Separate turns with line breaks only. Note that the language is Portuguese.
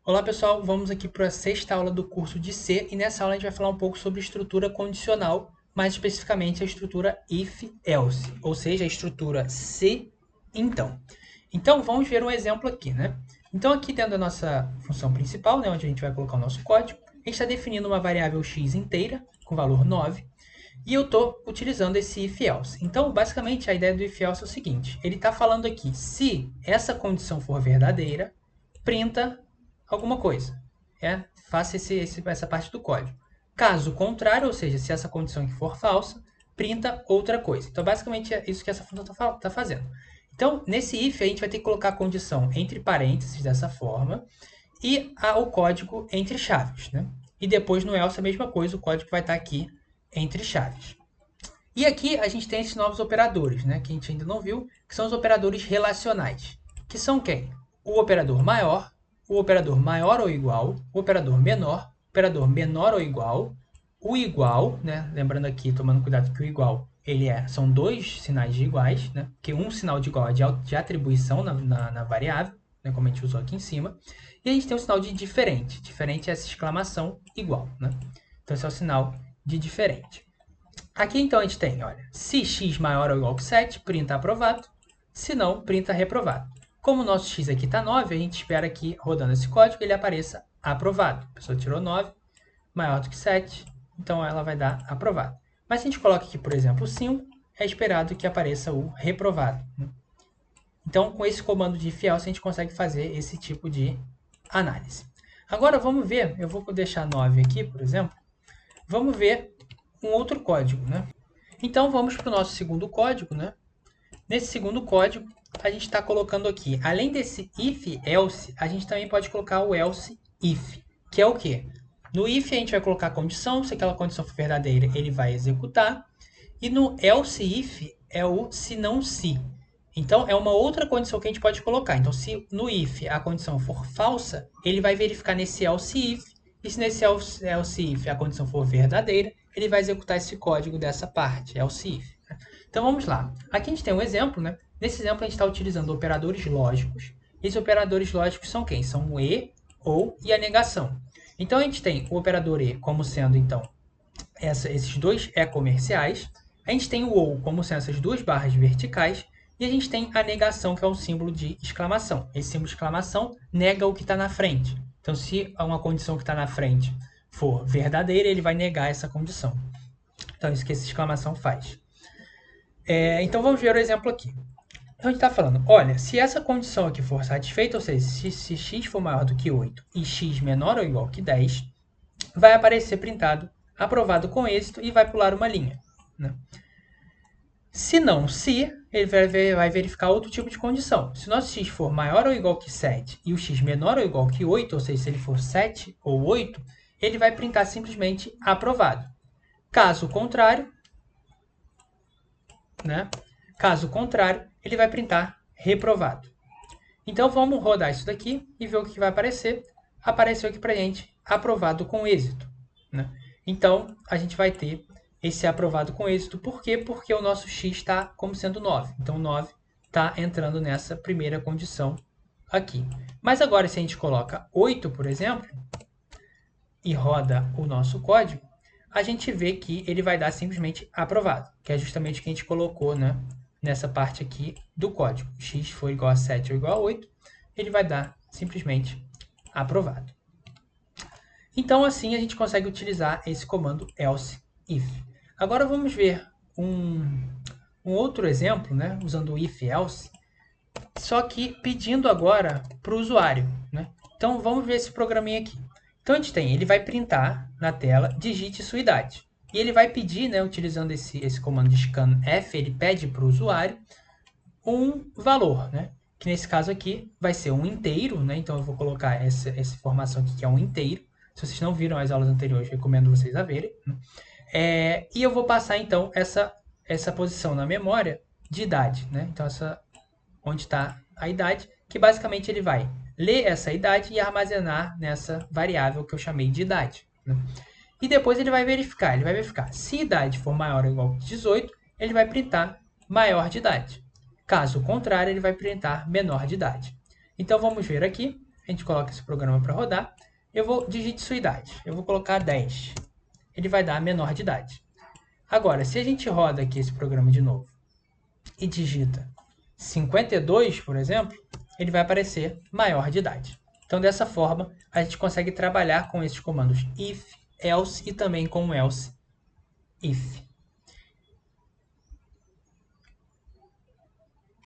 Olá pessoal, vamos aqui para a sexta aula do curso de C e nessa aula a gente vai falar um pouco sobre estrutura condicional, mais especificamente a estrutura if-else, ou seja, a estrutura se então. Então vamos ver um exemplo aqui, né? Então aqui dentro da nossa função principal, né, onde a gente vai colocar o nosso código, a gente está definindo uma variável x inteira com valor 9 e eu estou utilizando esse if-else. Então basicamente a ideia do if-else é o seguinte, ele está falando aqui, se essa condição for verdadeira, printa alguma coisa. Faça essa parte do código. Caso contrário, ou seja, se essa condição aqui for falsa, printa outra coisa. Então, basicamente, é isso que essa função está fazendo. Então, nesse if, a gente vai ter que colocar a condição entre parênteses dessa forma e o código entre chaves. Né? E depois no else a mesma coisa, o código vai estar aqui entre chaves. E aqui a gente tem esses novos operadores, né, que a gente ainda não viu, que são os operadores relacionais. Que são quem? O operador maior ou igual, o operador menor ou igual, o igual, né, lembrando aqui, tomando cuidado que o igual são dois sinais de iguais, né, que um sinal de igual é de atribuição na variável, né, como a gente usou aqui em cima, e a gente tem o sinal de diferente. Diferente é essa exclamação igual. Né? Então esse é o sinal de diferente. Aqui então a gente tem, olha, se x maior ou igual que 7, printa aprovado, se não, printa reprovado. Como o nosso x aqui está 9, a gente espera que, rodando esse código, ele apareça aprovado. A pessoa tirou 9, maior do que 7, então ela vai dar aprovado. Mas se a gente coloca aqui, por exemplo, 5, é esperado que apareça o reprovado. Né? Então, com esse comando de if else, a gente consegue fazer esse tipo de análise. Agora vamos ver, eu vou deixar 9 aqui, por exemplo, vamos ver um outro código, né? Então vamos para o nosso segundo código, né? Nesse segundo código, a gente está colocando aqui, além desse if-else, a gente também pode colocar o else-if, que é o quê? No if a gente vai colocar a condição, se aquela condição for verdadeira, ele vai executar, e no else-if é o se não se. Então é uma outra condição que a gente pode colocar. Então se no if a condição for falsa, ele vai verificar nesse else-if, e se nesse else-if a condição for verdadeira, ele vai executar esse código dessa parte, else-if. Então vamos lá. Aqui a gente tem um exemplo, né? Nesse exemplo a gente está utilizando operadores lógicos. Esses operadores lógicos são quem? São o e, ou e a negação. Então a gente tem o operador e como sendo então esses dois é comerciais. A gente tem o ou como sendo essas duas barras verticais. E a gente tem a negação, que é um símbolo de exclamação. Esse símbolo de exclamação nega o que está na frente. Então, se uma condição que está na frente for verdadeira, ele vai negar essa condição. Então, é isso que essa exclamação faz. Então, vamos ver o exemplo aqui. Então, a gente está falando, olha, se essa condição aqui for satisfeita, ou seja, se x for maior do que 8 e x menor ou igual que 10, vai aparecer printado aprovado com êxito e vai pular uma linha. Né? Se não, se, ele vai verificar outro tipo de condição. Se o nosso x for maior ou igual que 7 e o x menor ou igual que 8, ou seja, se ele for 7 ou 8, ele vai printar simplesmente aprovado. Caso contrário, né? Caso contrário, ele vai printar reprovado. Então vamos rodar isso daqui e ver o que vai aparecer. Apareceu aqui para a gente aprovado com êxito. Né? Então a gente vai ter esse aprovado com êxito. Por quê? Porque o nosso x está como sendo 9. Então 9 está entrando nessa primeira condição aqui. Mas agora se a gente coloca 8, por exemplo, e roda o nosso código, a gente vê que ele vai dar simplesmente aprovado, que é justamente o que a gente colocou, né, nessa parte aqui do código. X for igual a 7 ou igual a 8, ele vai dar simplesmente aprovado. Então, assim, a gente consegue utilizar esse comando else if. Agora vamos ver um outro exemplo, né, usando o if else, só que pedindo agora para o usuário. Né? Então, vamos ver esse programinha aqui. Então, a gente tem, ele vai printar na tela, digite sua idade. E ele vai pedir, né, utilizando esse comando de scanf, ele pede para o usuário um valor, né? Que nesse caso aqui vai ser um inteiro, né? Então eu vou colocar essa informação aqui que é um inteiro. Se vocês não viram as aulas anteriores, recomendo vocês a verem. Né? E eu vou passar então essa posição na memória de idade, né? Então onde está a idade, que basicamente ele vai ler essa idade e armazenar nessa variável que eu chamei de idade. Né? E depois ele vai verificar, se a idade for maior ou igual que 18, ele vai printar maior de idade. Caso contrário, ele vai printar menor de idade. Então vamos ver aqui, a A gente coloca esse programa para rodar. Eu vou digite sua idade. Eu vou colocar 10. Ele vai dar menor de idade. Agora, se a gente roda aqui esse programa de novo e digita 52, por exemplo, ele vai aparecer maior de idade. Então, dessa forma, a gente consegue trabalhar com esses comandos if, else e também com o else if.